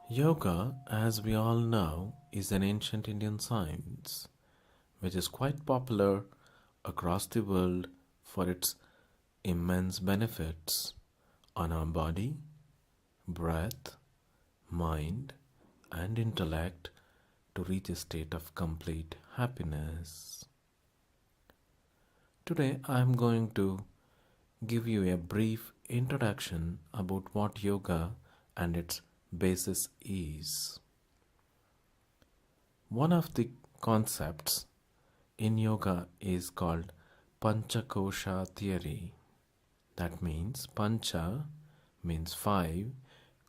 Yoga, as we all know, is an ancient Indian science which is quite popular across the world for its immense benefits on our body, breath, mind, and intellect to reach a state of complete happiness. Today, I am going to give you a brief introduction about what yoga and its basis is. One of the concepts in yoga is called Panchakosha theory. That means Pancha means five,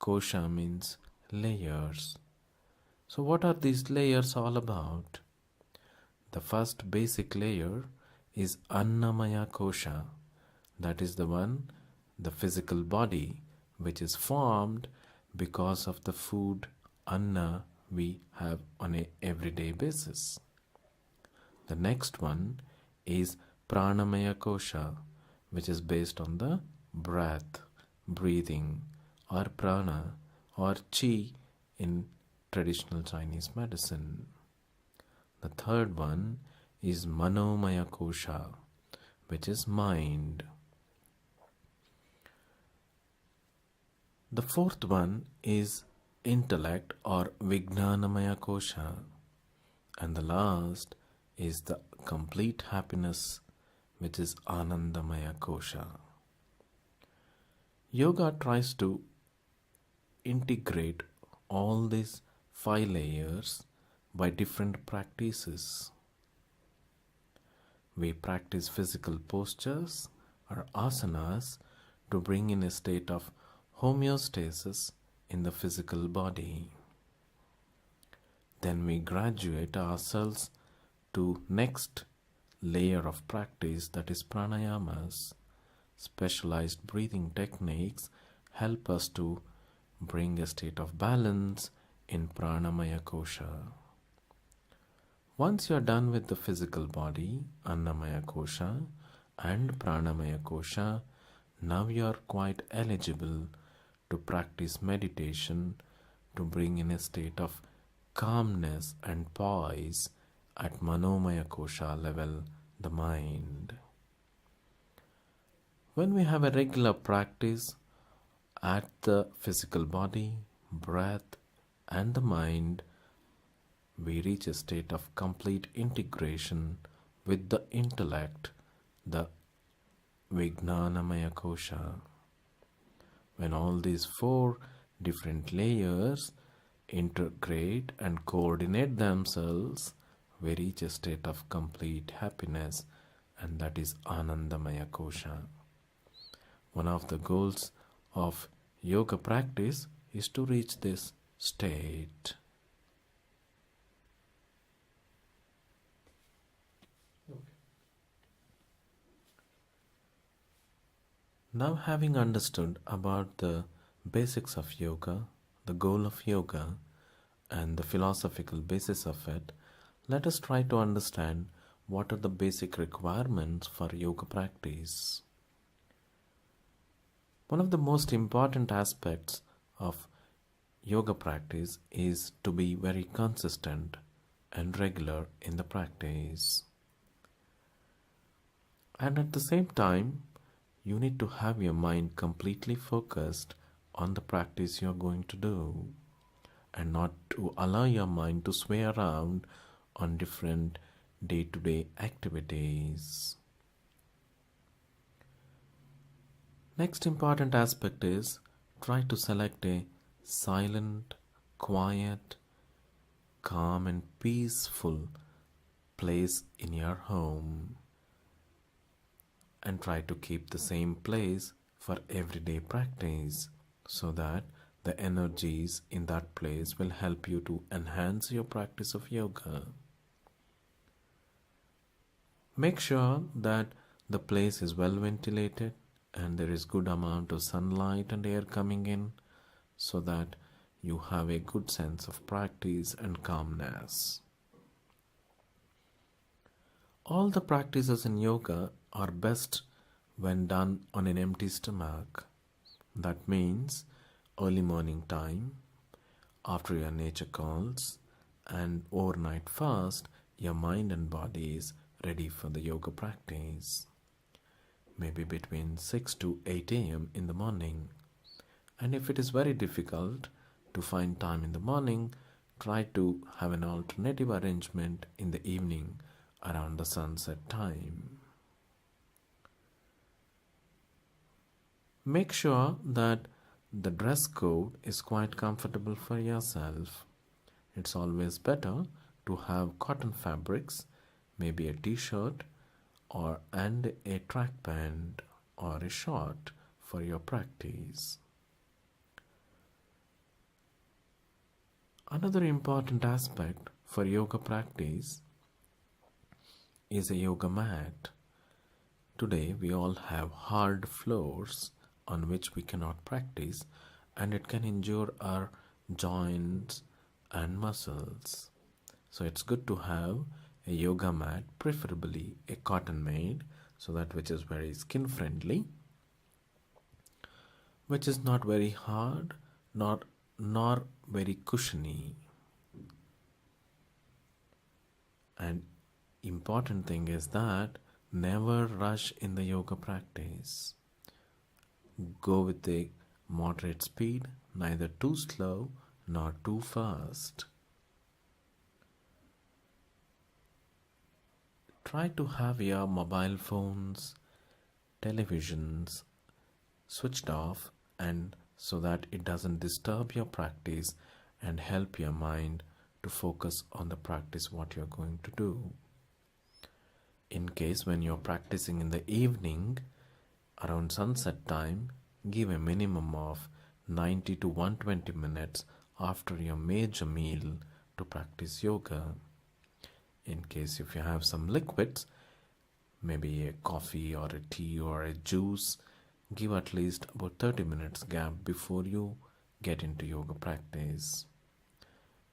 Kosha means layers. So, what are these layers all about? The first basic layer is Annamaya Kosha, that is the one, the physical body, which is formed because of the food Anna we have on a everyday basis. The next one is Pranamaya Kosha, which is based on the breath, breathing, or prana, or chi in traditional Chinese medicine. The third one is Manomaya Kosha, which is mind. The fourth one is intellect or Vijnanamaya Kosha. And the last is the complete happiness, which is Anandamaya Kosha. Yoga tries to integrate all these five layers by different practices. We practice physical postures or asanas to bring in a state of homeostasis in the physical body. Then we graduate ourselves to next layer of practice, that is pranayamas. Specialized breathing techniques help us to bring a state of balance in pranamaya kosha. Once you are done with the physical body, annamaya kosha and pranamaya kosha, now you are quite eligible to practice meditation to bring in a state of calmness and poise at manomaya kosha level, the mind. When we have a regular practice at the physical body, breath, and the mind, we reach a state of complete integration with the intellect, the Vijnanamaya Kosha. When all these four different layers integrate and coordinate themselves, we reach a state of complete happiness, and that is Anandamaya Kosha. One of the goals of yoga practice is to reach this state. Now, having understood about the basics of yoga, the goal of yoga, and the philosophical basis of it, let us try to understand what are the basic requirements for yoga practice. One of the most important aspects of yoga practice is to be very consistent and regular in the practice. And at the same time, you need to have your mind completely focused on the practice you are going to do, and not to allow your mind to sway around on different day-to-day activities. Next important aspect is try to select a silent, quiet, calm and peaceful place in your home, and try to keep the same place for everyday practice so that the energies in that place will help you to enhance your practice of yoga. Make sure that the place is well ventilated and there is good amount of sunlight and air coming in so that you have a good sense of practice and calmness. All the practices in yoga are best when done on an empty stomach. That means early morning time, After your nature calls and overnight fast, your mind and body is ready for the yoga practice. Maybe between 6 to 8 a.m. in the morning. And if it is very difficult to find time in the morning, try to have an alternative arrangement in the evening around the sunset time. Make sure that the dress code is quite comfortable for yourself. It's always better to have cotton fabrics, maybe a t-shirt and a track pant or a short for your practice. Another important aspect for yoga practice is a yoga mat. Today we all have hard floors on which we cannot practice, and it can injure our joints and muscles. So it's good to have a yoga mat, preferably a cotton made, so that which is very skin friendly, which is not very hard nor very cushiony. And important thing is that never rush in the yoga practice. Go with a moderate speed, neither too slow nor too fast. Try to have your mobile phones, televisions switched off, and so that it doesn't disturb your practice and help your mind to focus on the practice what you're going to do. In case when you're practicing in the evening around sunset time, give a minimum of 90 to 120 minutes after your major meal to practice yoga. In case if you have some liquids, maybe a coffee or a tea or a juice, give at least about 30 minutes gap before you get into yoga practice.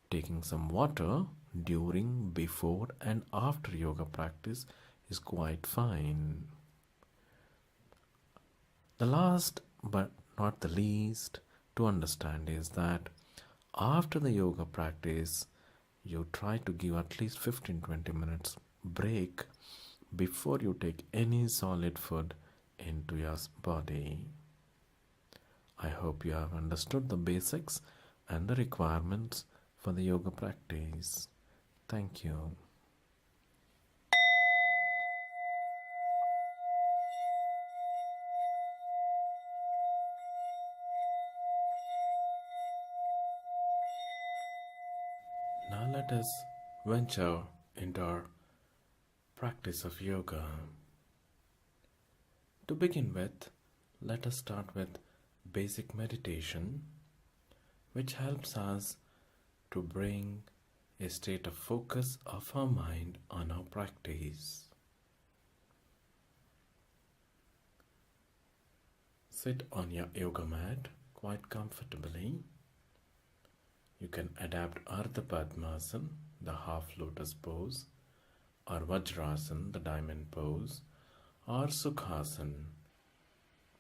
Taking some water during, before and after yoga practice is quite fine. The last but not the least to understand is that after the yoga practice, you try to give at least 15-20 minutes break before you take any solid food into your body. I hope you have understood the basics and the requirements for the yoga practice. Thank you. Now let us venture into our practice of yoga. To begin with, let us start with basic meditation, which helps us to bring a state of focus of our mind on our practice. Sit on your yoga mat quite comfortably. You can adapt Ardha Padmasana, the half lotus pose, or Vajrasana, the diamond pose, or Sukhasana.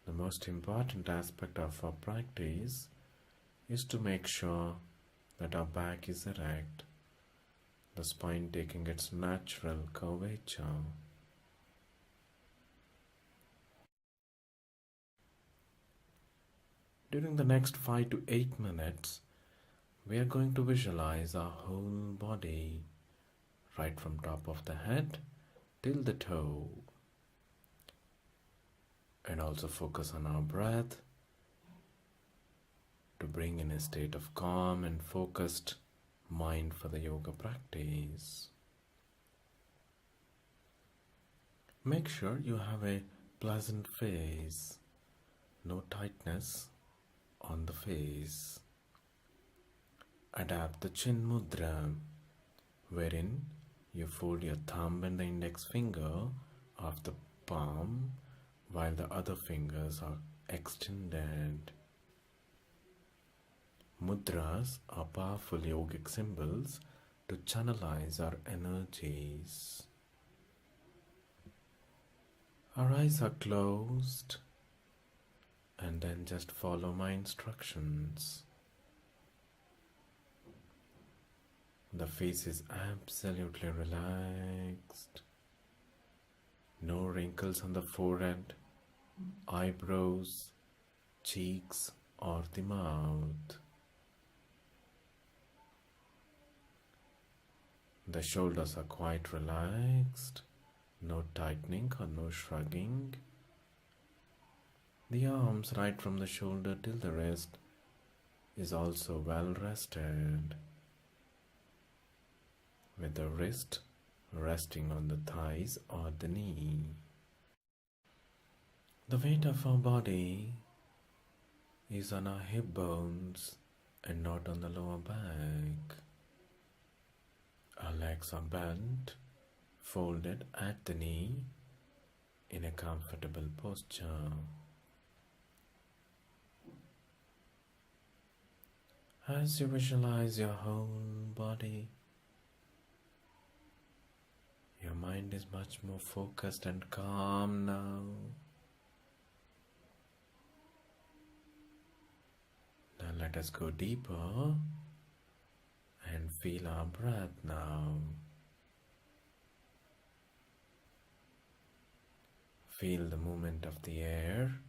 The most important aspect of our practice is to make sure that our back is erect, the spine taking its natural curvature. During the next 5 to 8 minutes, we are going to visualize our whole body, right from top of the head till the toe, and also focus on our breath to bring in a state of calm and focused mind for the yoga practice. Make sure you have a pleasant face, no tightness on the face. Adapt the chin mudra, wherein you fold your thumb and the index finger of the palm while the other fingers are extended. Mudras are powerful yogic symbols to channelize our energies. Our eyes are closed, and then just follow my instructions. The face is absolutely relaxed. No wrinkles on the forehead, eyebrows, cheeks, or the mouth. The shoulders are quite relaxed, no tightening or no shrugging. The arms right from the shoulder till the wrist is also well rested, with the wrist resting on the thighs or the knee. The weight of our body is on our hip bones and not on the lower back. Our legs are bent, folded at the knee in a comfortable posture. As you visualize your whole body, your mind is much more focused and calm now. Now let us go deeper and feel our breath now. Feel the movement of the air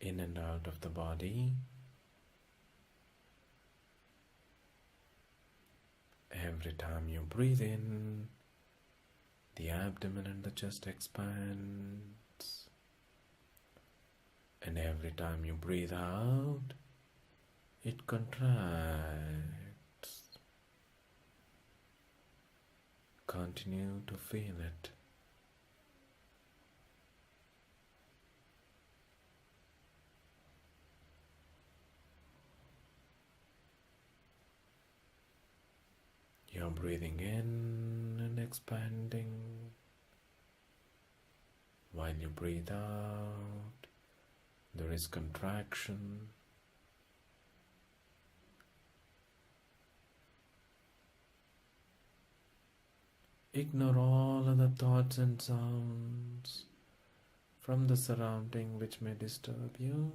in and out of the body. Every time you breathe in, the abdomen and the chest expands. And every time you breathe out, it contracts. Continue to feel it. You're breathing in and expanding. While you breathe out, there is contraction. Ignore all other thoughts and sounds from the surrounding which may disturb you.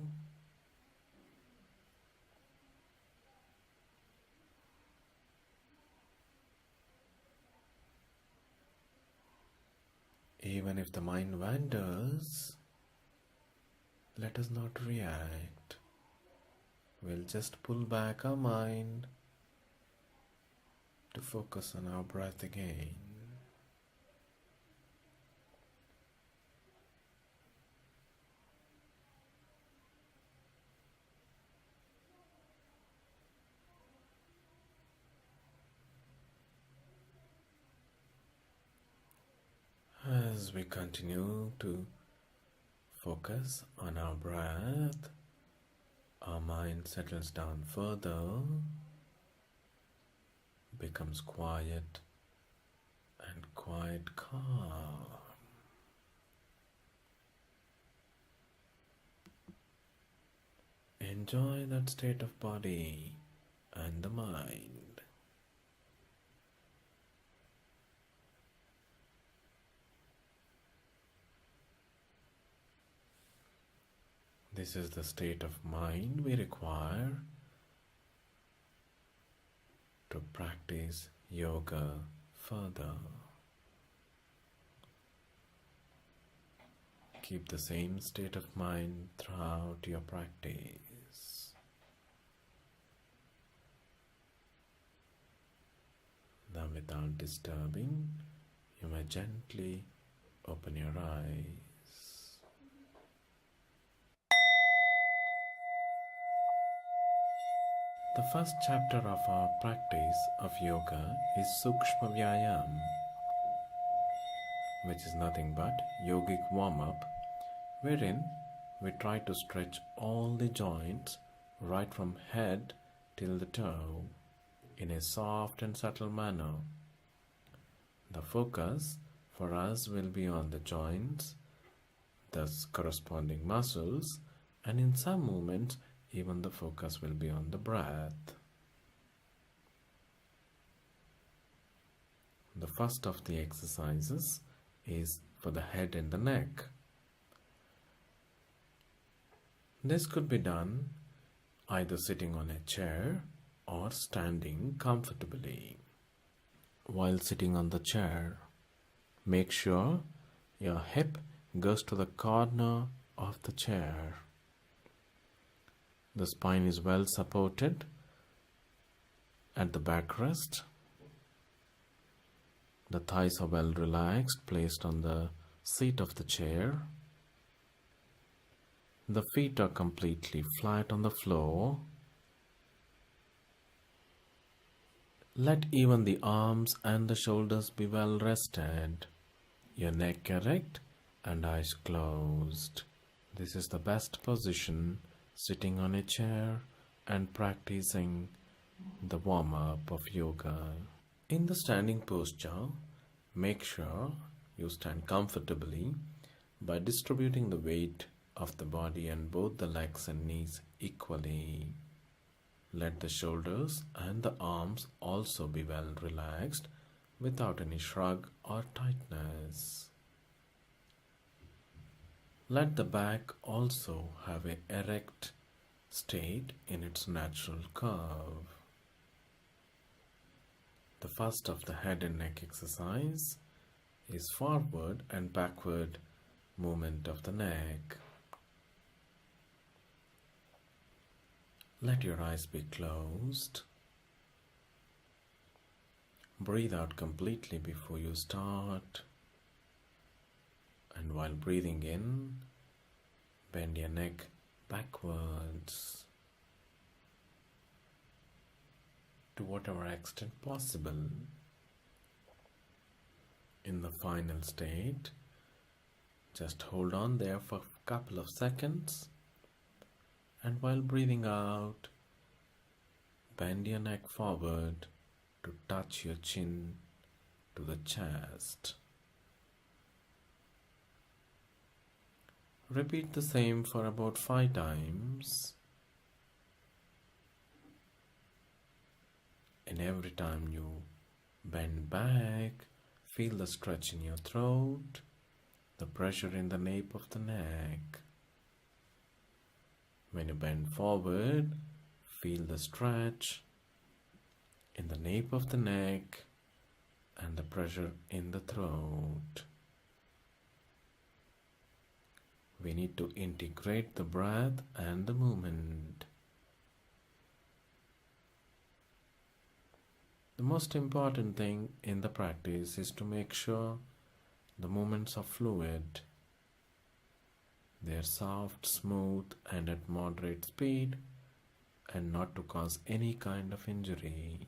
Even if the mind wanders, let us not react. We'll just pull back our mind to focus on our breath again. As we continue to focus on our breath, our mind settles down further, becomes quiet and quite calm. Enjoy that state of body and the mind. This is the state of mind we require to practice yoga further. Keep the same state of mind throughout your practice. Now, without disturbing, you may gently open your eyes. The first chapter of our practice of yoga is Sukshma Vyayam, which is nothing but yogic warm-up, wherein we try to stretch all the joints right from head till the toe in a soft and subtle manner. The focus for us will be on the joints, the corresponding muscles, and in some movements even the focus will be on the breath. The first of the exercises is for the head and the neck. This could be done either sitting on a chair or standing comfortably. while sitting on the chair. Make sure your hip goes to the corner of the chair. The spine is well supported at the backrest. The thighs are well relaxed, placed on the seat of the chair. The feet are completely flat on the floor. Let even the arms and the shoulders be well rested. Your neck erect and eyes closed. This is the best position, sitting on a chair and practicing the warm-up of yoga. In the standing posture, make sure you stand comfortably by distributing the weight of the body and both the legs and knees equally. Let the shoulders and the arms also be well relaxed without any shrug or tightness. Let the back also have an erect state in its natural curve. The first of the head and neck exercise is forward and backward movement of the neck. Let your eyes be closed. Breathe out completely before you start. And while breathing in, bend your neck backwards to whatever extent possible. In the final state, just hold on there for a couple of seconds. And while breathing out, bend your neck forward to touch your chin to the chest. Repeat the same for about 5 times. And every time you bend back, feel the stretch in your throat, the pressure in the nape of the neck. When you bend forward, feel the stretch in the nape of the neck and the pressure in the throat. We need to integrate the breath and the movement. The most important thing in the practice is to make sure the movements are fluid. They are soft, smooth, and at moderate speed, and not to cause any kind of injury.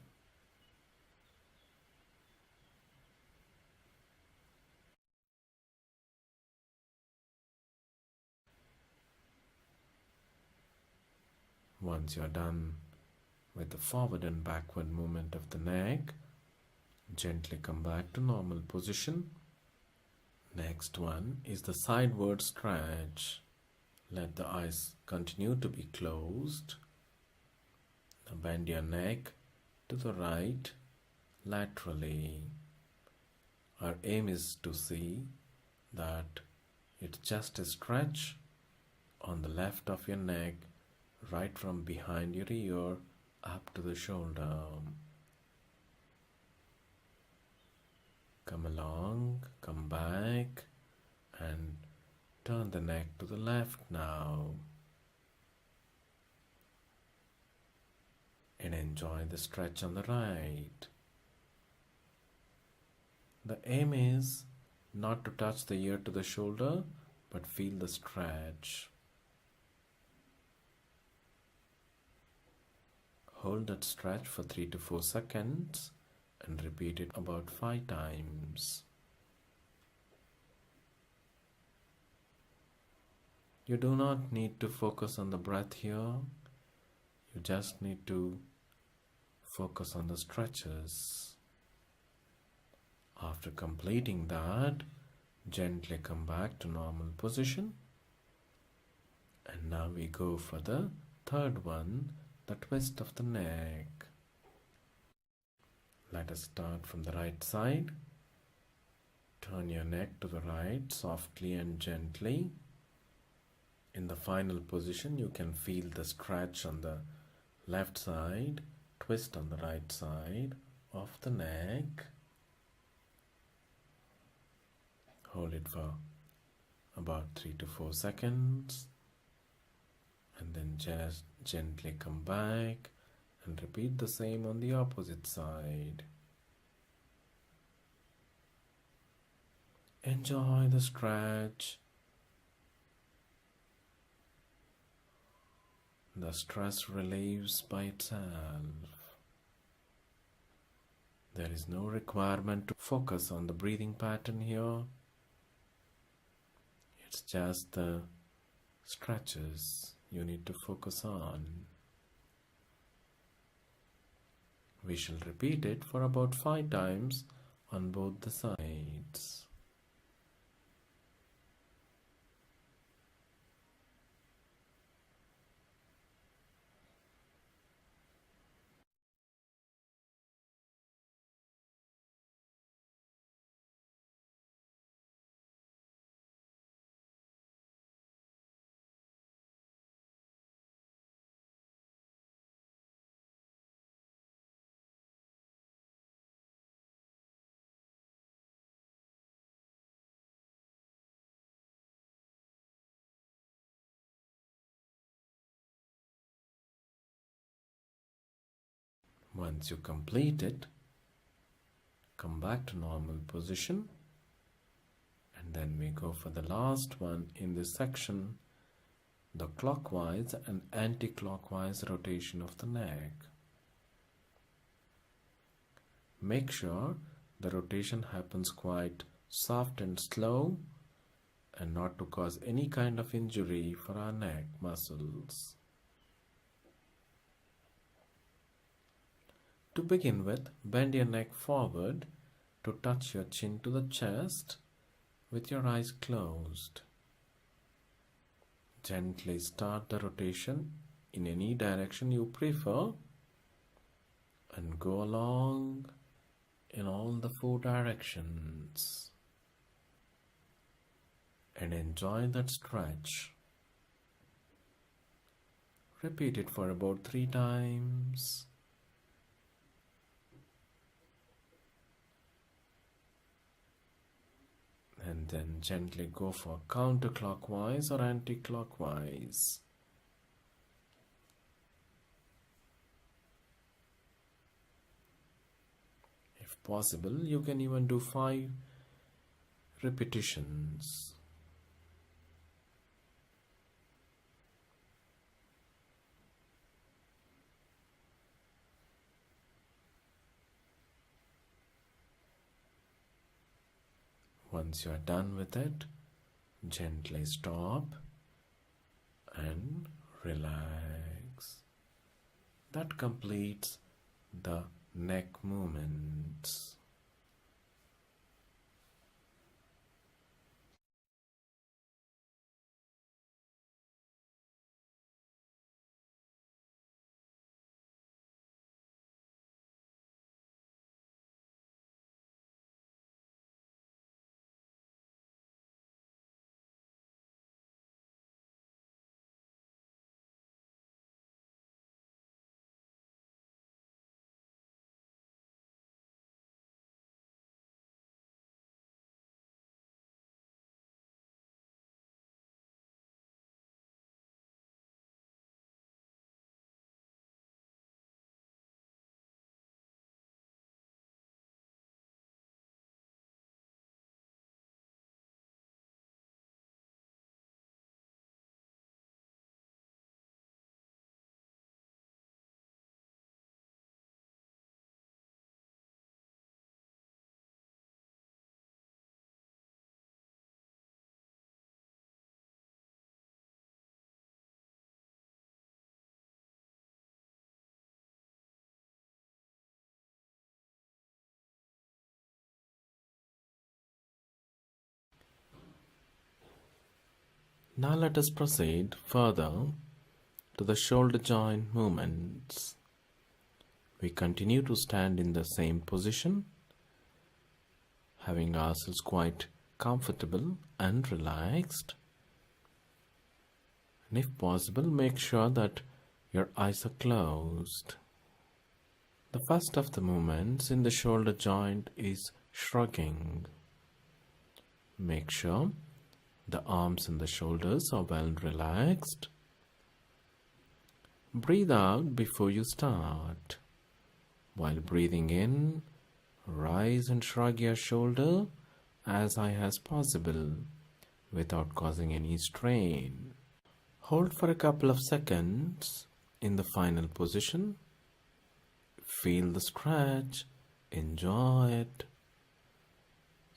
Once you are done with the forward and backward movement of the neck, gently come back to normal position. Next one is the sideward stretch. Let the eyes continue to be closed. Now bend your neck to the right laterally. Our aim is to see that it's just a stretch on the left of your neck, right from behind your ear up to the shoulder. Come along, come back, and turn the neck to the left now. And enjoy the stretch on the right. The aim is not to touch the ear to the shoulder, but feel the stretch. Hold that stretch for 3 to 4 seconds and repeat it about 5 times. You do not need to focus on the breath here. You just need to focus on the stretches. After completing that, gently come back to normal position. And now we go for the third one, the twist of the neck. Let us start from the right side. Turn your neck to the right softly and gently. In the final position, you can feel the stretch on the left side, twist on the right side of the neck. Hold it for about 3 to 4 seconds and then just gently come back and repeat the same on the opposite side. Enjoy the stretch. The stress relieves by itself. There is no requirement to focus on the breathing pattern here. It's just the stretches you need to focus on. We shall repeat it for about 5 times on both the sides. Once you complete it, come back to normal position, and then we go for the last one in this section, the clockwise and anti-clockwise rotation of the neck. Make sure the rotation happens quite soft and slow and not to cause any kind of injury for our neck muscles. To begin with, bend your neck forward to touch your chin to the chest with your eyes closed. Gently start the rotation in any direction you prefer and go along in all the 4 directions and enjoy that stretch. Repeat it for about 3 times. And then gently go for counterclockwise or anti-clockwise. If possible, you can even do 5 repetitions. Once you are done with it, gently stop and relax. That completes the neck movements. Now let us proceed further to the shoulder joint movements. We continue to stand in the same position, having ourselves quite comfortable and relaxed. And if possible, make sure that your eyes are closed. The first of the movements in the shoulder joint is shrugging. Make sure the arms and the shoulders are well relaxed. Breathe out before you start. While breathing in, rise and shrug your shoulder as high as possible without causing any strain. Hold for a couple of seconds in the final position. Feel the stretch, enjoy it,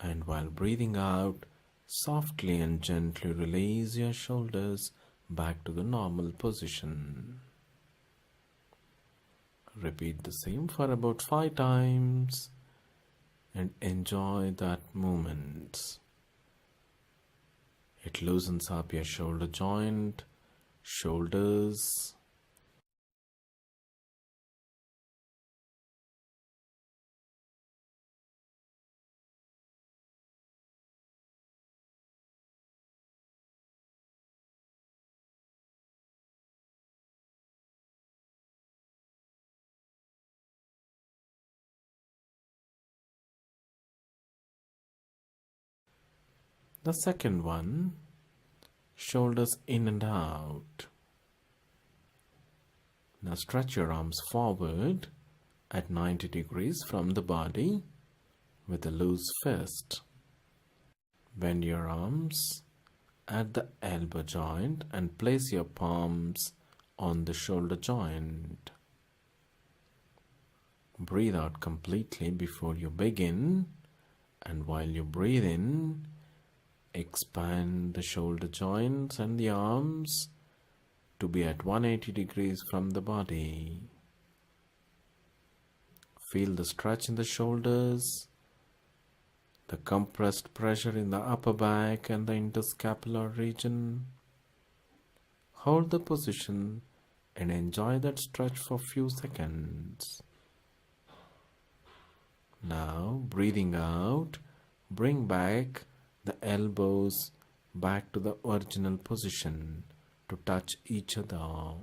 and while breathing out, softly and gently release your shoulders back to the normal position. Repeat the same for about 5 times and enjoy that movement. It loosens up your shoulder joint, shoulders. The second one, shoulders in and out. Now stretch your arms forward at 90 degrees from the body with a loose fist. Bend your arms at the elbow joint and place your palms on the shoulder joint. Breathe out completely before you begin, and while you breathe in, expand the shoulder joints and the arms to be at 180 degrees from the body. Feel the stretch in the shoulders, the compressed pressure in the upper back and the interscapular region. Hold the position and enjoy that stretch for a few seconds. Now, breathing out, bring back the elbows back to the original position to touch each other.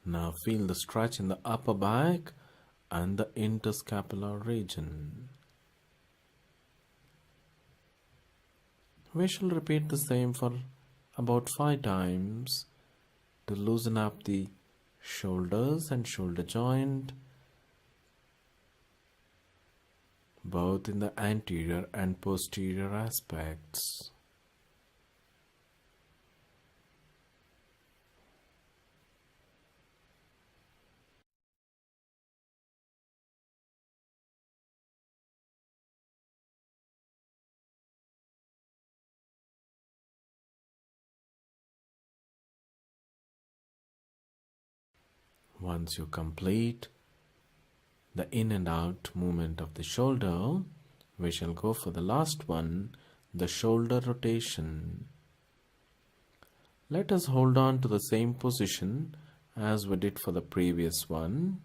Now feel the stretch in the upper back and the interscapular region. We shall repeat the same for about 5 times to loosen up the shoulders and shoulder joint, both in the anterior and posterior aspects. Once you complete the in and out movement of the shoulder, we shall go for the last one, the shoulder rotation. Let us hold on to the same position as we did for the previous one,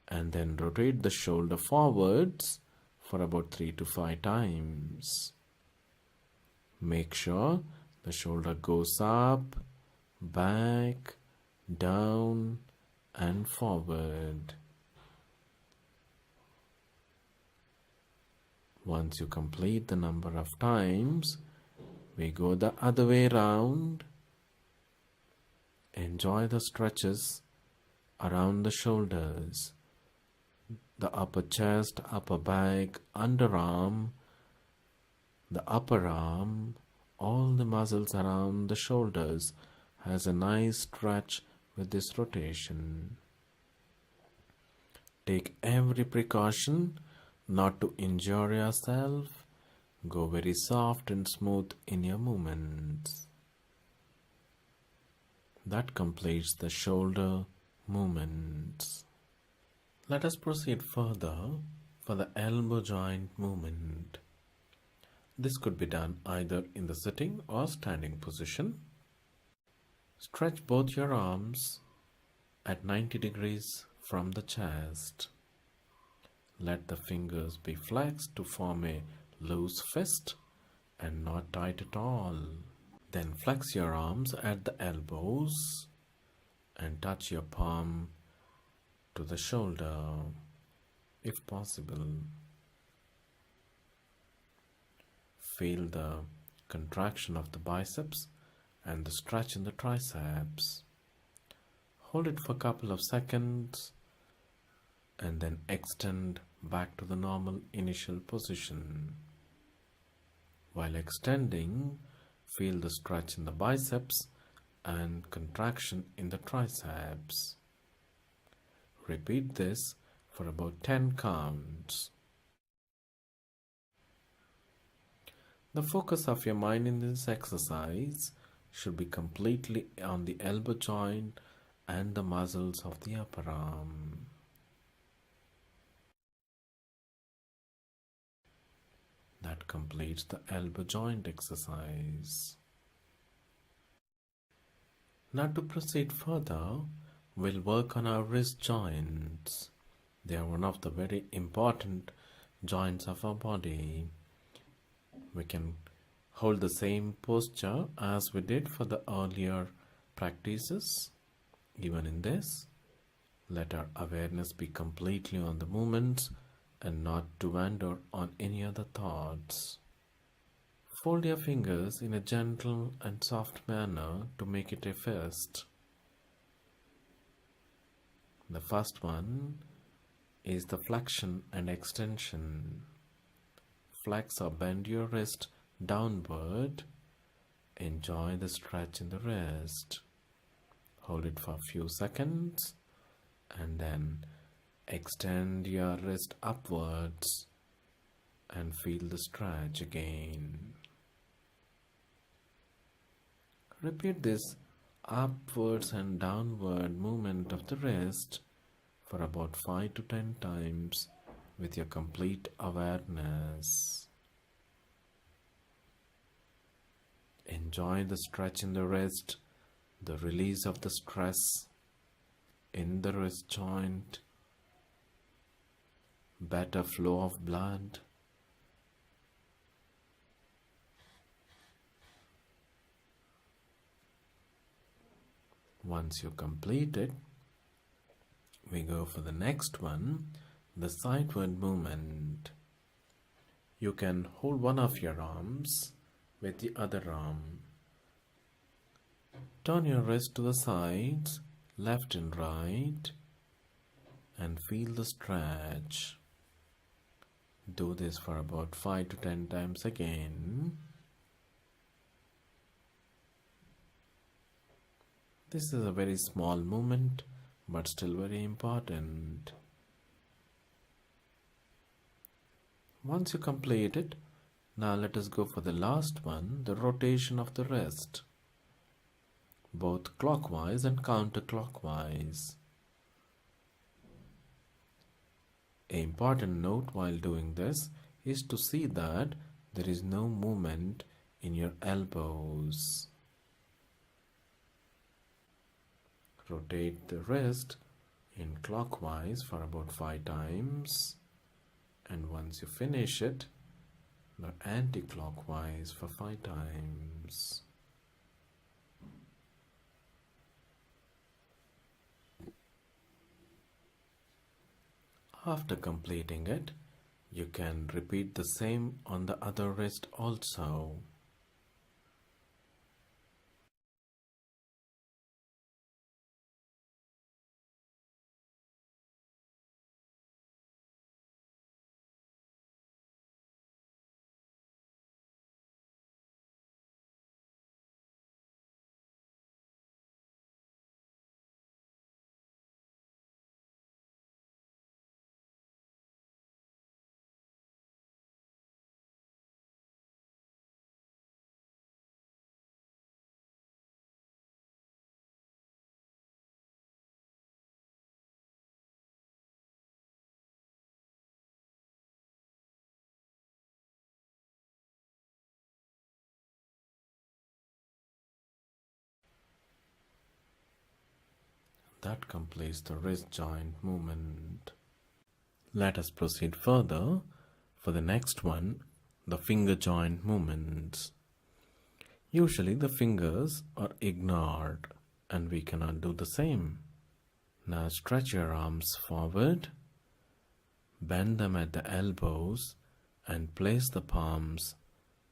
and then rotate the shoulder forwards for about 3 to 5 times. Make sure the shoulder goes up, back, down and forward. Once you complete the number of times, we go the other way round. Enjoy the stretches around the shoulders, the upper chest, upper back, underarm, the upper arm, all the muscles around the shoulders has a nice stretch with this rotation. Take every precaution not to injure yourself. Go very soft and smooth in your movements. That completes the shoulder movements. Let us proceed further for the elbow joint movement. This could be done either in the sitting or standing position. Stretch both your arms at 90 degrees from the chest. Let the fingers be flexed to form a loose fist and not tight at all. Then flex your arms at the elbows and touch your palm to the shoulder if possible. Feel the contraction of the biceps and the stretch in the triceps. Hold it for a couple of seconds and then extend back to the normal initial position. While extending, feel the stretch in the biceps and contraction in the triceps. Repeat this for about 10 counts. The focus of your mind in this exercise should be completely on the elbow joint and the muscles of the upper arm. That completes the elbow joint exercise. Now to proceed further, we'll work on our wrist joints. They are one of the very important joints of our body. We can hold the same posture as we did for the earlier practices. Even in this, let our awareness be completely on the movements and not to wander on any other thoughts. Fold your fingers in a gentle and soft manner to make it a fist. The first one is the flexion and extension. Flex or bend your wrist downward. Enjoy the stretch in the wrist. Hold it for a few seconds and then extend your wrist upwards and feel the stretch again. Repeat this upwards and downward movement of the wrist for about 5 to 10 times with your complete awareness. Enjoy the stretch in the wrist, the release of the stress in the wrist joint, better flow of blood. Once you complete it, we go for the next one, the sideward movement. You can hold one of your arms with the other arm. Turn your wrist to the sides, left and right, and feel the stretch. Do this for about 5 to 10 times again. This is a very small movement, but still very important. Once you complete it, now let us go for the last one, the rotation of the wrist, both clockwise and counterclockwise. An important note while doing this is to see that there is no movement in your elbows. Rotate the wrist in clockwise for about 5 times, and once you finish it, the anti-clockwise for 5 times. After completing it, you can repeat the same on the other wrist also. That completes the wrist joint movement. Let us proceed further for the next one, the finger joint movements. Usually the fingers are ignored and we cannot do the same. Now stretch your arms forward, bend them at the elbows and place the palms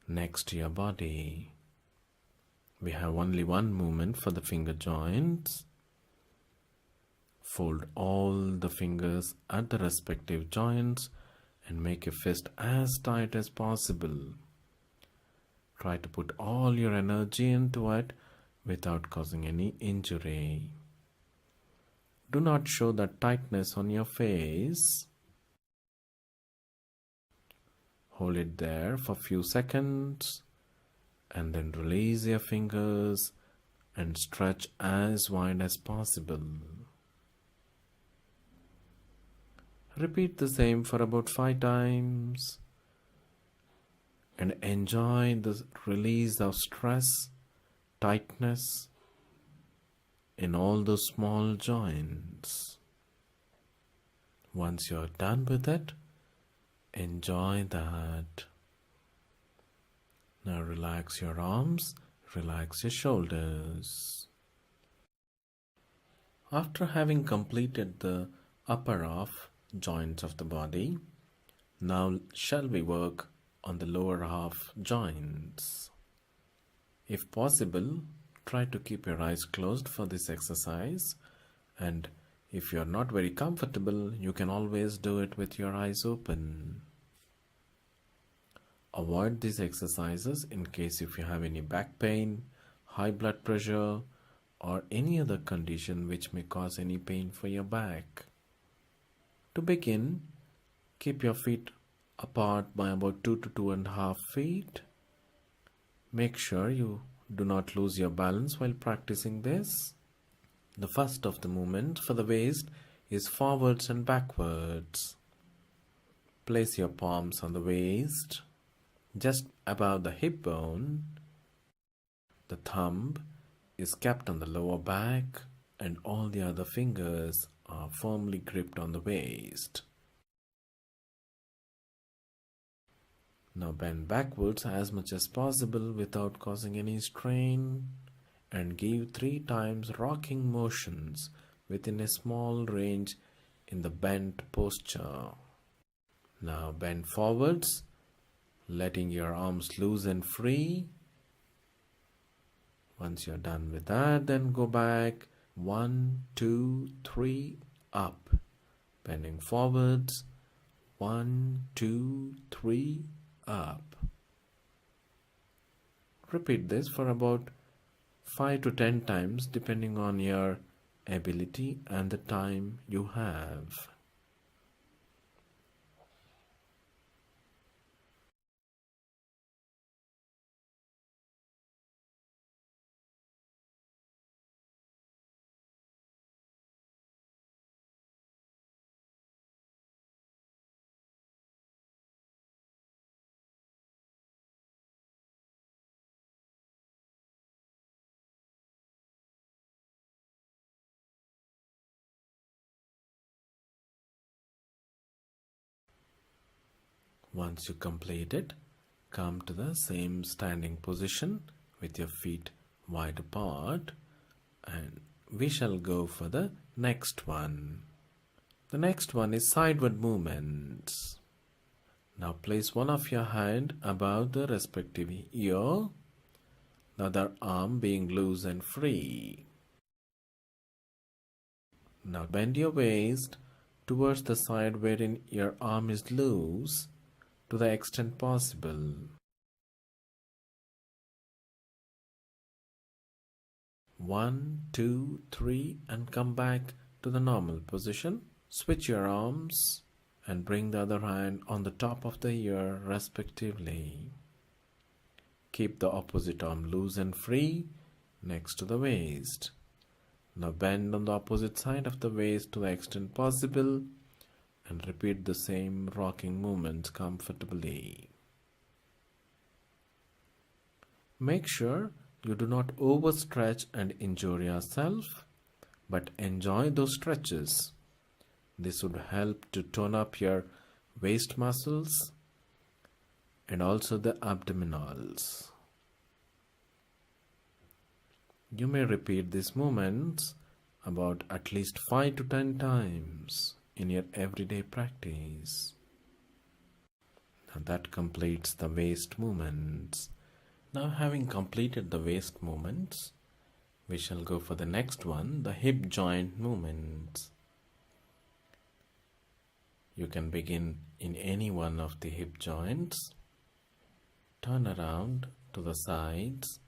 next to your body. We have only one movement for the finger joints. Fold all the fingers at the respective joints and make your fist as tight as possible. Try to put all your energy into it without causing any injury. Do not show that tightness on your face. Hold it there for a few seconds and then release your fingers and stretch as wide as possible. Repeat the same for about 5 times and enjoy the release of stress, tightness in all those small joints. Once you're done with it, enjoy that. Now relax your arms, relax your shoulders. After having completed the upper half joints of the body, now shall we work on the lower half joints. If possible, try to keep your eyes closed for this exercise, and if you are not very comfortable, you can always do it with your eyes open. Avoid these exercises in case if you have any back pain, high blood pressure, or any other condition which may cause any pain for your back. To begin, keep your feet apart by about 2 to 2.5 feet. Make sure you do not lose your balance while practicing this. The first of the movements for the waist is forwards and backwards. Place your palms on the waist, just above the hip bone. The thumb is kept on the lower back and all the other fingers are firmly gripped on the waist. Now bend backwards as much as possible without causing any strain and give 3 times rocking motions within a small range in the bent posture. Now bend forwards, letting your arms loose and free. Once you're done with that, then go back 1, 2, 3, up. Bending forwards, 1, 2, 3, up. Repeat this for about 5 to 10 times depending on your ability and the time you have. Once you complete it, come to the same standing position with your feet wide apart, and we shall go for the next one. The next one is sideward movements. Now place one of your hand above the respective ear, the other arm being loose and free. Now bend your waist towards the side wherein your arm is loose to the extent possible. One, two, three, and come back to the normal position. Switch your arms and bring the other hand on the top of the ear respectively. Keep the opposite arm loose and free next to the waist. Now bend on the opposite side of the waist to the extent possible and repeat the same rocking movements comfortably. Make sure you do not overstretch and injure yourself, but enjoy those stretches. This would help to tone up your waist muscles and also the abdominals. You may repeat these movements about at least 5 to 10 times in your everyday practice. Now that completes the waist movements. Now, having completed the waist movements, we shall go for the next one, the hip joint movements. You can begin in any one of the hip joints. Turn around to the sides.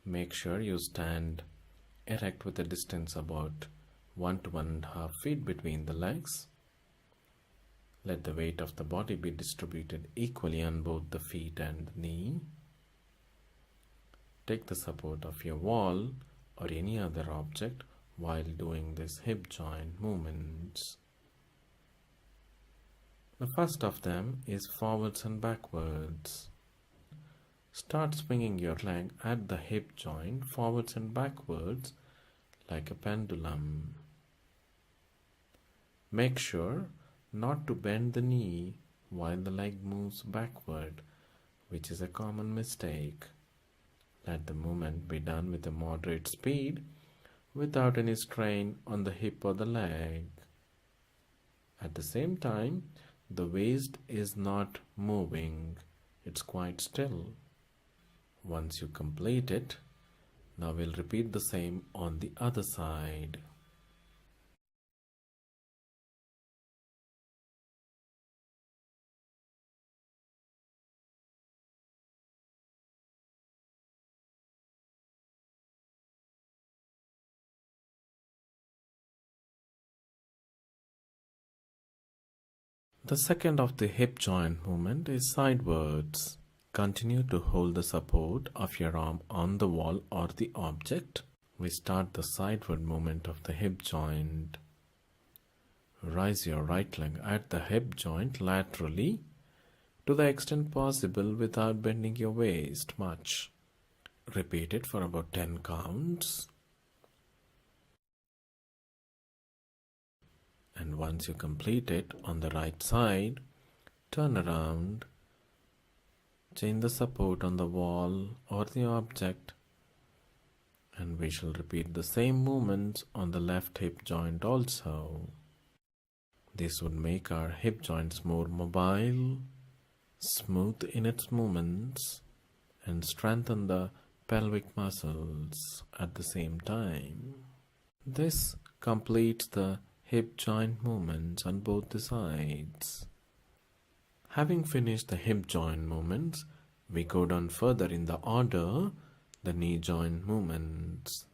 Make sure you stand erect with a distance about 1 to 1.5 feet between the legs. Let the weight of the body be distributed equally on both the feet and the knee. Take the support of your wall or any other object while doing this hip joint movements. The first of them is forwards and backwards. Start swinging your leg at the hip joint forwards and backwards like a pendulum. Make sure not to bend the knee while the leg moves backward, which is a common mistake. Let the movement be done with a moderate speed without any strain on the hip or the leg. At the same time, the waist is not moving, it's quite still. Once you complete it, now we'll repeat the same on the other side. The second of the hip joint movement is sidewards. Continue to hold the support of your arm on the wall or the object. We start the sideward movement of the hip joint. Rise your right leg at the hip joint laterally to the extent possible without bending your waist much. Repeat it for about 10 counts. And once you complete it on the right side, turn around, change the support on the wall or the object, and we shall repeat the same movements on the left hip joint also. This would make our hip joints more mobile, smooth in its movements, and strengthen the pelvic muscles at the same time. This completes the hip joint movements on both the sides. Having finished the hip joint movements, we go down further in the order, the knee joint movements.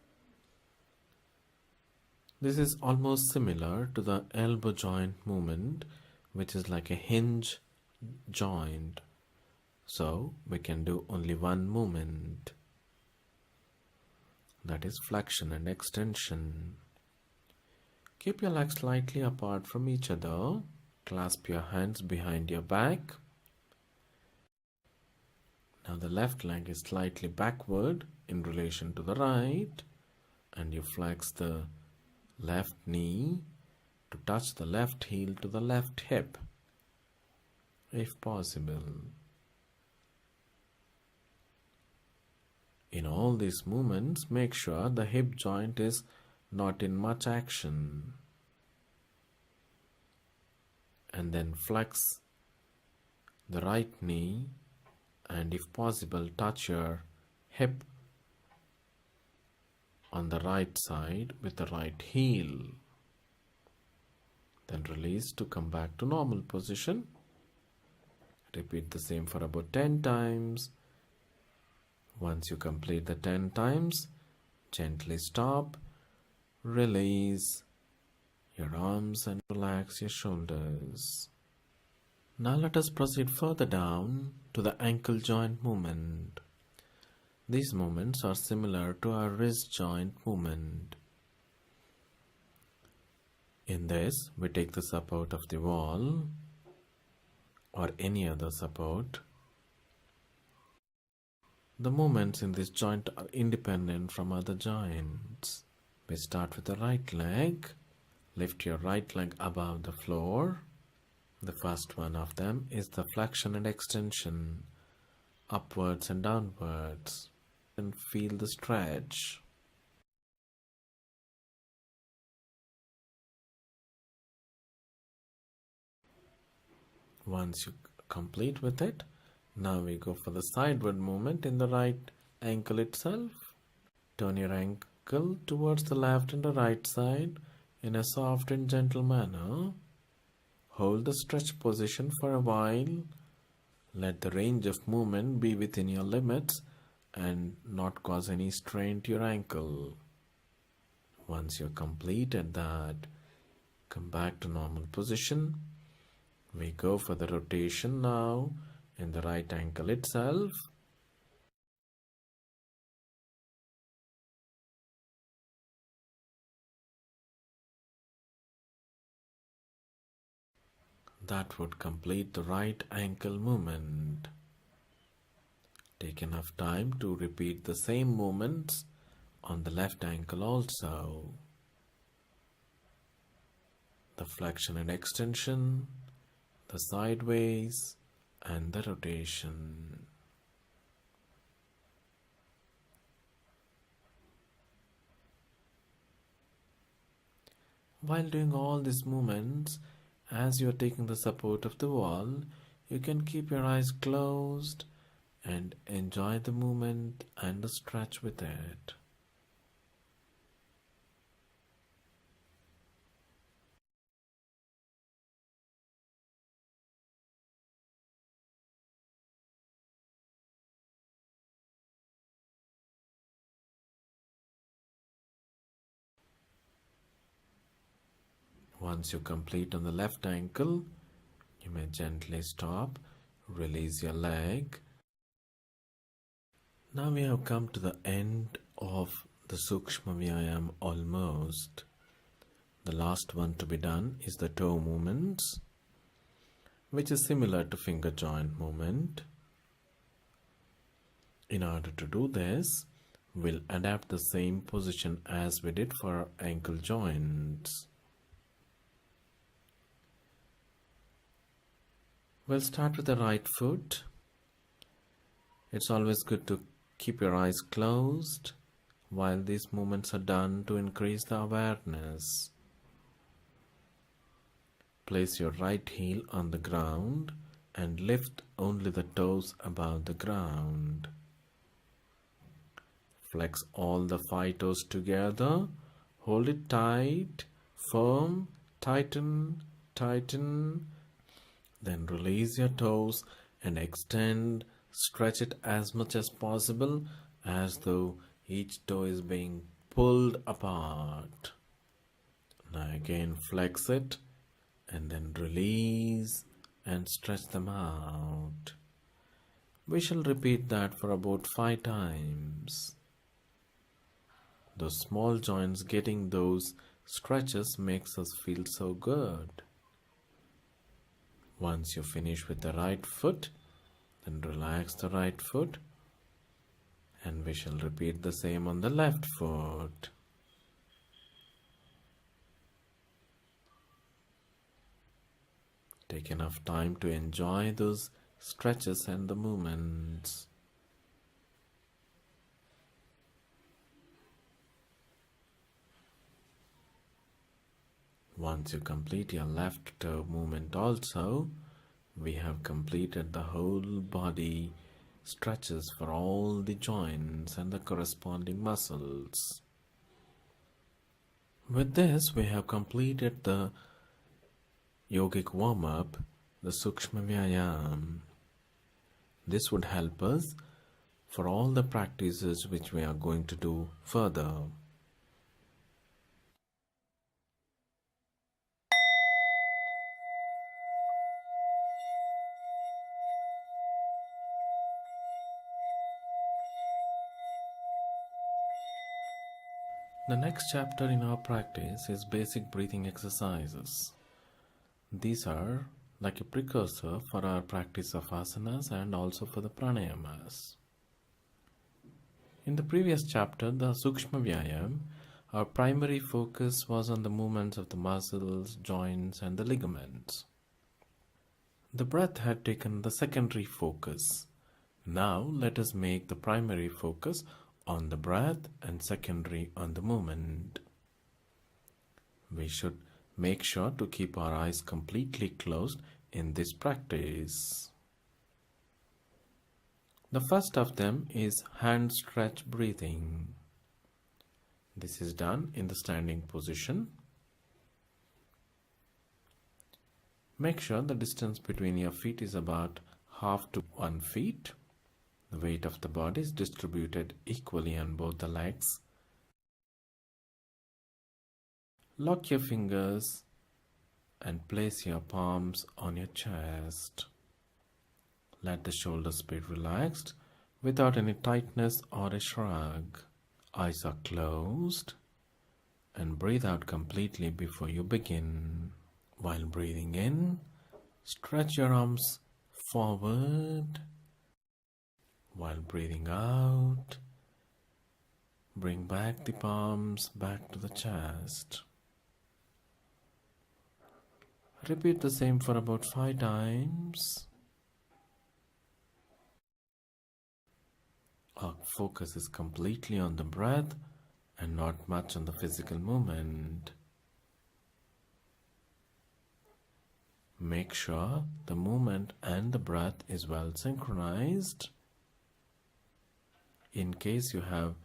This is almost similar to the elbow joint movement, which is like a hinge joint. So we can do only one movement, that is flexion and extension. Keep your legs slightly apart from each other. Clasp your hands behind your back. Now the left leg is slightly backward in relation to the right, and you flex the left knee to touch the left heel to the left hip, if possible. In all these movements, make sure the hip joint is not in much action. And then flex the right knee and if possible touch your hip on the right side with the right heel. Then release to come back to normal position. Repeat the same for about 10 times. Once you complete the 10 times, gently stop, release your arms and relax your shoulders. Now let us proceed further down to the ankle joint movement. These movements are similar to our wrist joint movement. In this, we take the support of the wall or any other support. The movements in this joint are independent from other joints. We start with the right leg. Lift your right leg above the floor. The first one of them is the flexion and extension, upwards and downwards, and feel the stretch. Once you Complete with it. Now we go for the sideward movement in the right ankle itself. Turn your ankle towards the left and the right side in a soft and gentle manner. Hold the stretch position for a while. Let the range of movement be within your limits and not cause any strain to your ankle. Once you're completed that, come back to normal position. We go for the rotation now in the right ankle itself. That would complete the right ankle movement. Take enough time to repeat the same movements on the left ankle also. The flexion and extension, the sideways, and the rotation. While doing all these movements, as you are taking the support of the wall, you can keep your eyes closed and enjoy the movement and the stretch with it. Once you complete on the left ankle, you may gently stop, release your leg. Now we have come to the end of the Sukshma Vyayam almost. The last one to be done is the toe movements, which is similar to finger joint movement. In order to do this, we'll adapt the same position as we did for our ankle joints. We'll start with the right foot. It's always good to keep your eyes closed while these movements are done to increase the awareness. Place your right heel on the ground and lift only the toes above the ground. Flex all the 5 toes together. Hold it tight, firm, tighten, tighten. Then release your toes and extend, stretch it as much as possible as though each toe is being pulled apart. Now again flex it and then release and stretch them out. We shall repeat that for about 5 times. Those small joints getting those stretches makes us feel so good. Once you finish with the right foot, then relax the right foot and we shall repeat the same on the left foot. Take enough time to enjoy those stretches and the movements. Once you complete your left toe movement also, we have completed the whole body stretches for all the joints and the corresponding muscles. With this, we have completed the yogic warm-up, the Sukshma Vyayam. This would help us for all the practices which we are going to do further. The next chapter in our practice is basic breathing exercises. These are like a precursor for our practice of asanas and also for the pranayamas. In the previous chapter, the Sukshma Vyayam, our primary focus was on the movements of the muscles, joints and the ligaments. The breath had taken the secondary focus. Now let us make the primary focus on the breath and secondary on the movement. We should make sure to keep our eyes completely closed in this practice. The first of them is hand stretch breathing. This is done in the standing position. Make sure the distance between your feet is about half to 1 feet. The weight of the body is distributed equally on both the legs. Lock your fingers and place your palms on your chest. Let the shoulders be relaxed without any tightness or a shrug. Eyes are closed and breathe out completely before you begin. While breathing in, stretch your arms forward. While breathing out, bring back the palms back to the chest. Repeat the same for about 5 times. Our focus is completely on the breath and not much on the physical movement. Make sure the movement and the breath is well synchronized. In case you have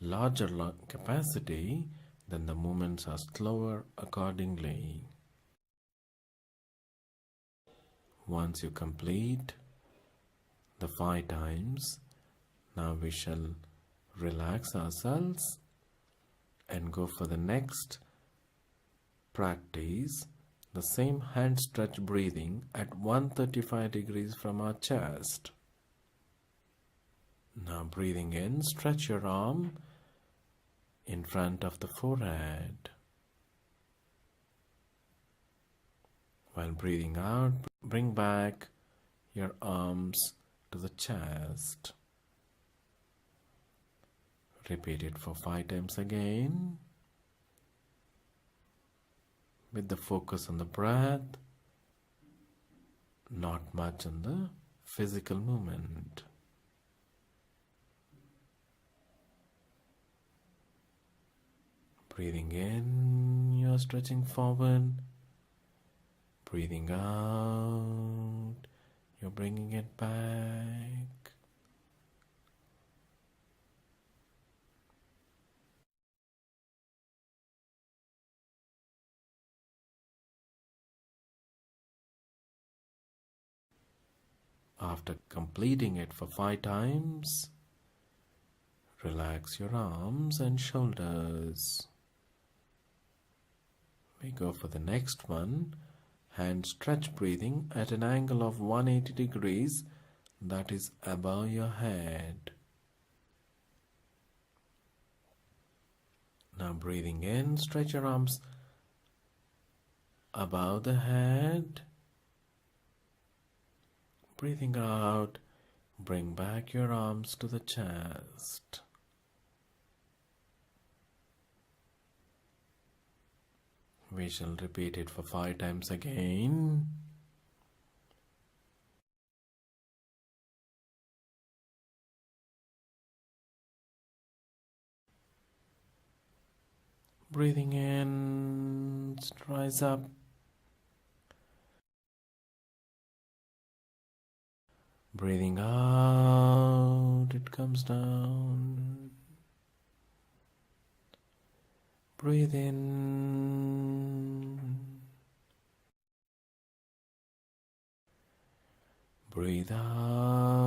larger lung capacity, then the movements are slower accordingly. Once you complete the 5 times, now we shall relax ourselves and go for the next practice, the same hand stretch breathing at 135 degrees from our chest. Now breathing in, stretch your arm in front of the forehead. While breathing out, bring back your arms to the chest. Repeat it for 5 times again, with the focus on the breath, not much on the physical movement. Breathing in, you're stretching forward. Breathing out, you're bringing it back. After completing it for 5 times, relax your arms and shoulders. We go for the next one, hand stretch breathing at an angle of 180 degrees, that is above your head. Now breathing in, stretch your arms above the head. Breathing out, bring back your arms to the chest. We shall repeat it for 5 times again. Breathing in, rise up. Breathing out, it comes down. Breathe in. Breathe out.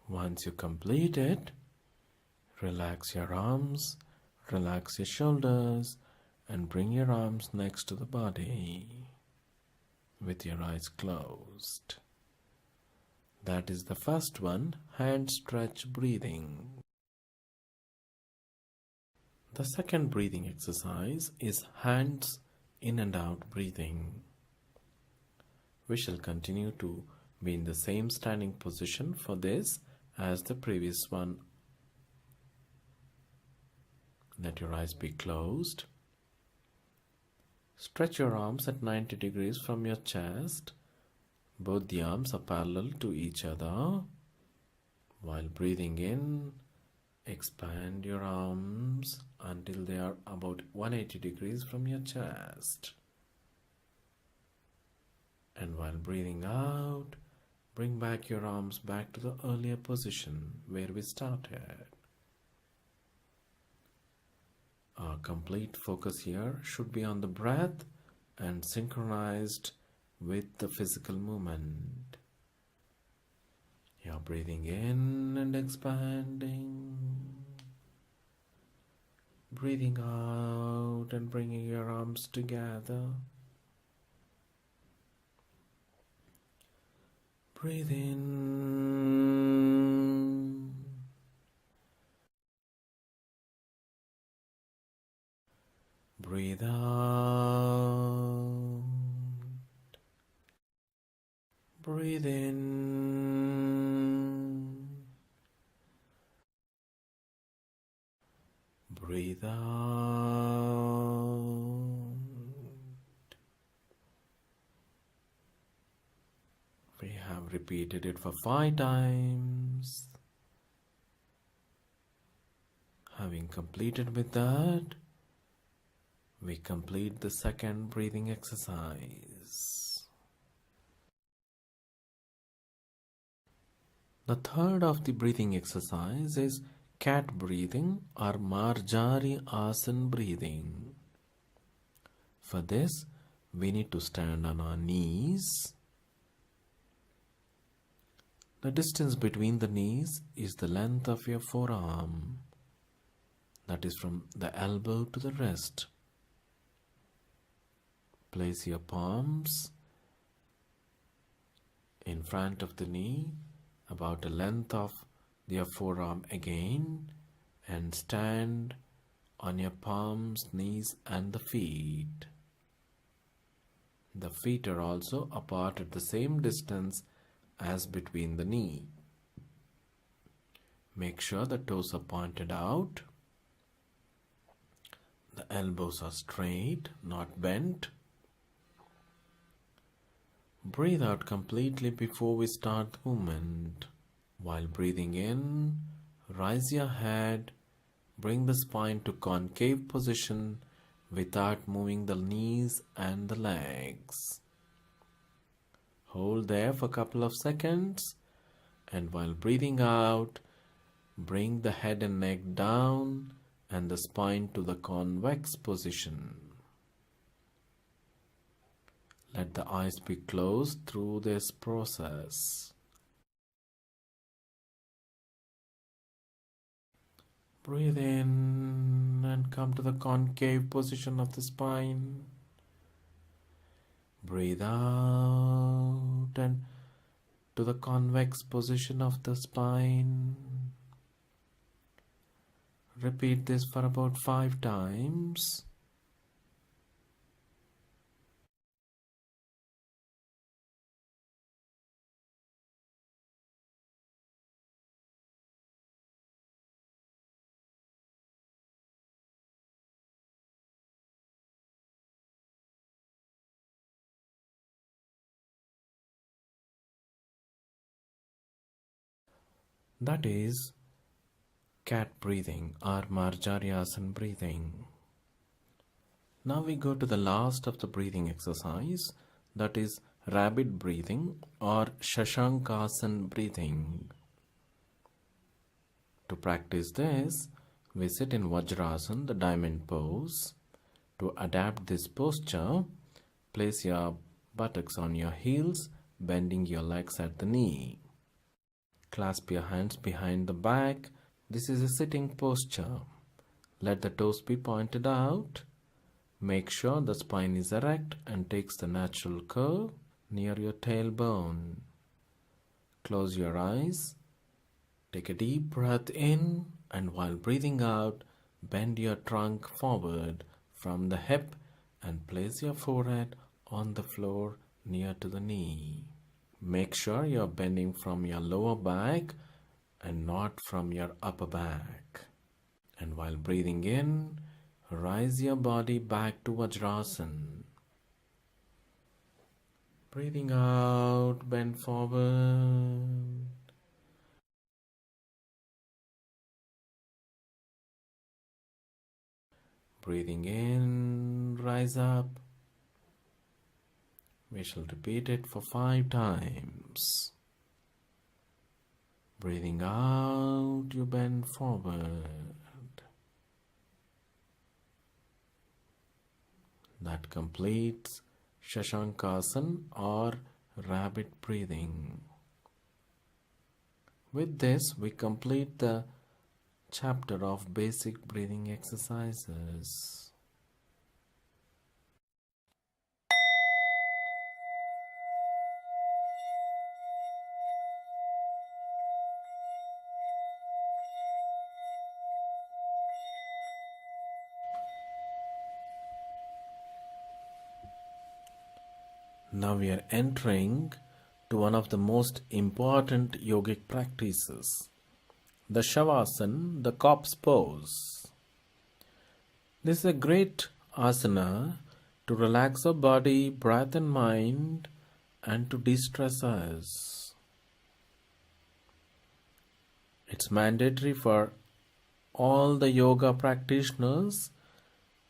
Once you complete it, relax your arms, relax your shoulders, and bring your arms next to the body with your eyes closed. That is the first one, hand stretch breathing. The second breathing exercise is hands in and out breathing. We shall continue to be in the same standing position for this as the previous one. Let your eyes be closed. Stretch your arms at 90 degrees from your chest. Both the arms are parallel to each other. While breathing in, expand your arms until they are about 180 degrees from your chest. And while breathing out, bring back your arms back to the earlier position where we started. Our complete focus here should be on the breath and synchronized with the physical movement. You're breathing in and expanding. Breathing out and bringing your arms together. Breathe in. Breathe out. Breathe in. Breathe out. We have repeated it for 5 times. Having completed with that, we complete the second breathing exercise. The third of the breathing exercise is cat breathing or Marjari Asan breathing. For this, we need to stand on our knees. The distance between the knees is the length of your forearm. That is from the elbow to the wrist. Place your palms in front of the knee, about the length of your forearm again, and stand on your palms, knees and the feet. The feet are also apart at the same distance as between the knee. Make sure the toes are pointed out. The elbows are straight, not bent. Breathe out completely before we start the movement. While breathing in, rise your head, bring the spine to concave position without moving the knees and the legs. Hold there for a couple of seconds, and while breathing out, bring the head and neck down and the spine to the convex position. Let the eyes be closed through this process. Breathe in and come to the concave position of the spine. Breathe out and to the convex position of the spine. Repeat this for about 5 times. That is cat breathing or Marjariasan breathing. Now we go to the last of the breathing exercise, that is rabbit breathing or Shashankasan breathing. To practice this, we sit in Vajrasan, the diamond pose. To adapt this posture, place your buttocks on your heels, bending your legs at the knee. Clasp your hands behind the back. This is a sitting posture. Let the toes be pointed out. Make sure the spine is erect and takes the natural curve near your tailbone. Close your eyes. Take a deep breath in, and while breathing out, bend your trunk forward from the hip and place your forehead on the floor near to the knee. Make sure you're bending from your lower back and not from your upper back. And while breathing in, rise your body back to Vajrasan. Breathing out, bend forward. Breathing in, rise up. We shall repeat it for 5 times. Breathing out, you bend forward. That completes Shashankasana or rabbit breathing. With this, we complete the chapter of basic breathing exercises. Now we are entering to one of the most important yogic practices, the Shavasana, the corpse pose. This is a great asana to relax our body, breath and mind and to de-stress us. It's mandatory for all the yoga practitioners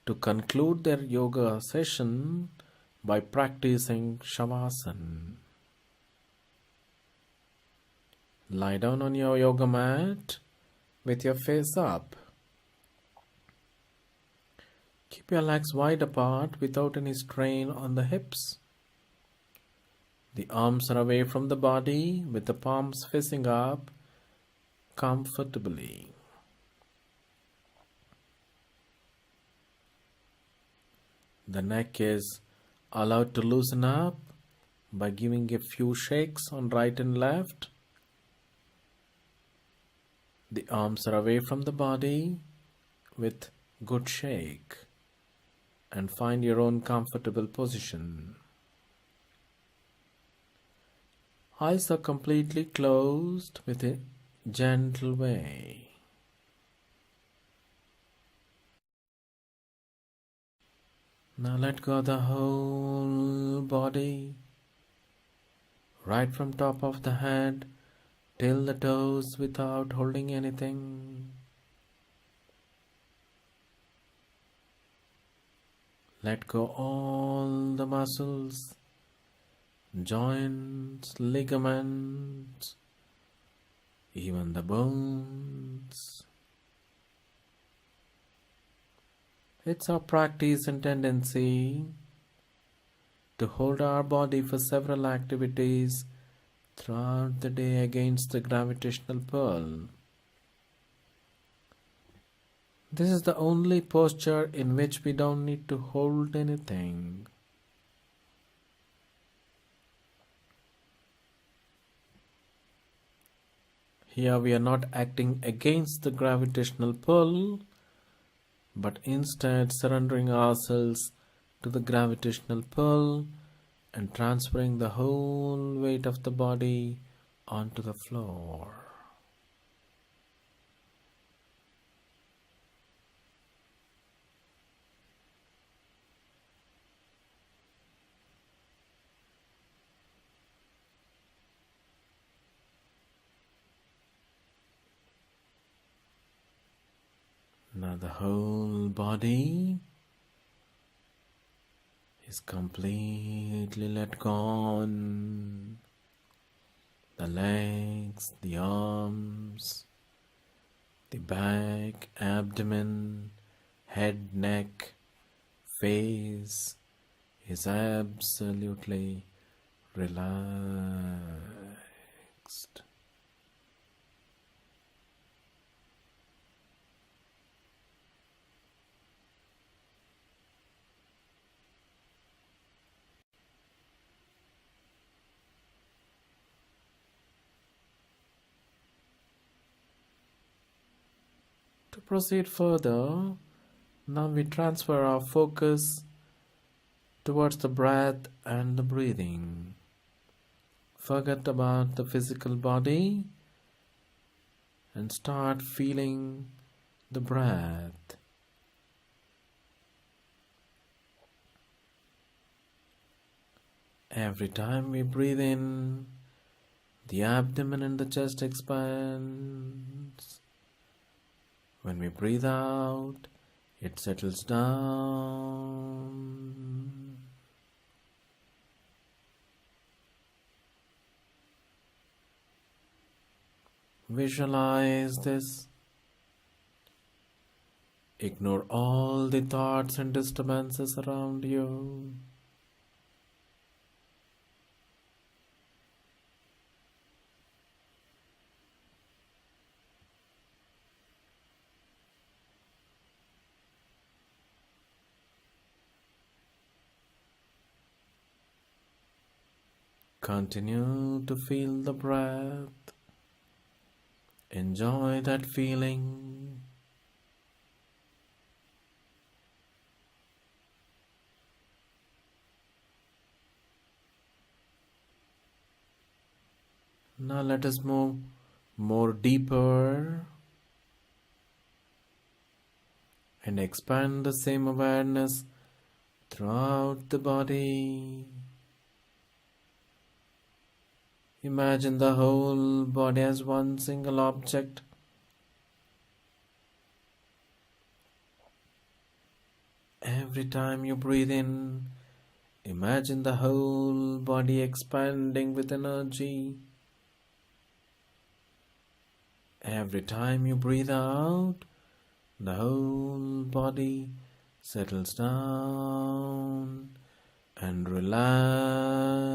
to conclude their yoga session by practicing Shavasana. Lie down on your yoga mat with your face up. Keep your legs wide apart without any strain on the hips. The arms are away from the body with the palms facing up comfortably. The neck is allowed to loosen up by giving a few shakes on right and left. The arms are away from the body with good shake and find your own comfortable position. Eyes are completely closed with a gentle way. Now let go of the whole body, right from top of the head till the toes without holding anything. Let go all the muscles, joints, ligaments, even the bones. It's our practice and tendency to hold our body for several activities throughout the day against the gravitational pull. This is the only posture in which we don't need to hold anything. Here we are not acting against the gravitational pull, but instead surrendering ourselves to the gravitational pull and transferring the whole weight of the body onto the floor. Now the whole body is completely let go. The legs, the arms, the back, abdomen, head, neck, face is absolutely relaxed. To proceed further, now we transfer our focus towards the breath and the breathing. Forget about the physical body and start feeling the breath. Every time we breathe in, the abdomen and the chest expands. When we breathe out, It settles down. Visualize this. Ignore all the thoughts and disturbances around you. Continue to feel the breath. Enjoy that feeling. Now let us move more deeper and expand the same awareness throughout the body. Imagine the whole body as one single object. Every time you breathe in, imagine the whole body expanding with energy. Every time you breathe out, the whole body settles down and relaxes.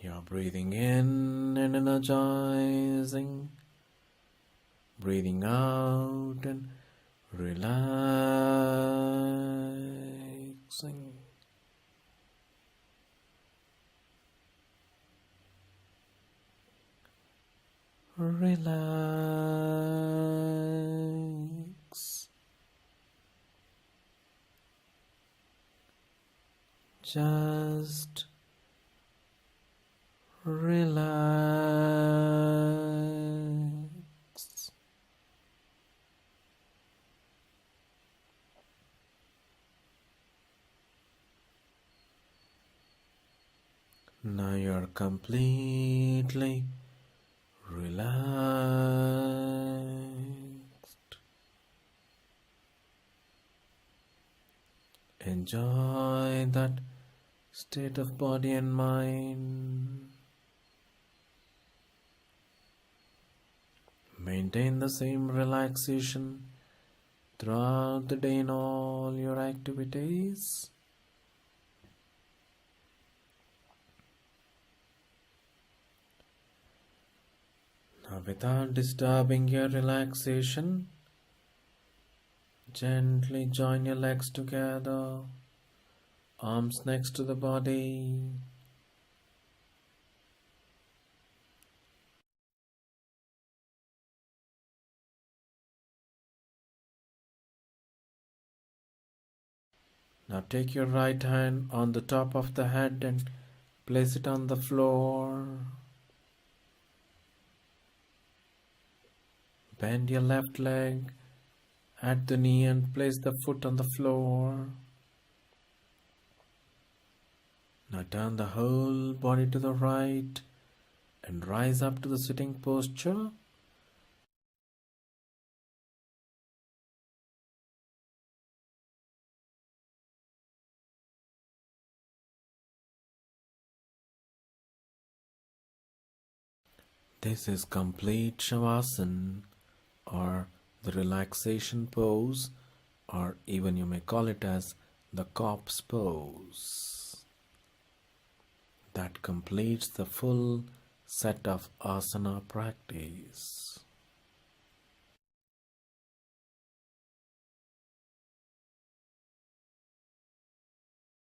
You're breathing in and energizing, breathing out and relaxing. Relax. Just relax. Now you're completely relaxed. Enjoy that state of body and mind. Maintain the same relaxation throughout the day in all your activities. Now, without disturbing your relaxation, gently join your legs together, arms next to the body. Now take your right hand on the top of the head and place it on the floor. Bend your left leg at the knee and place the foot on the floor. Now turn the whole body to the right and rise up to the sitting posture. This is complete Shavasana, or the relaxation pose, or even you may call it as the corpse pose. That completes the full set of asana practice.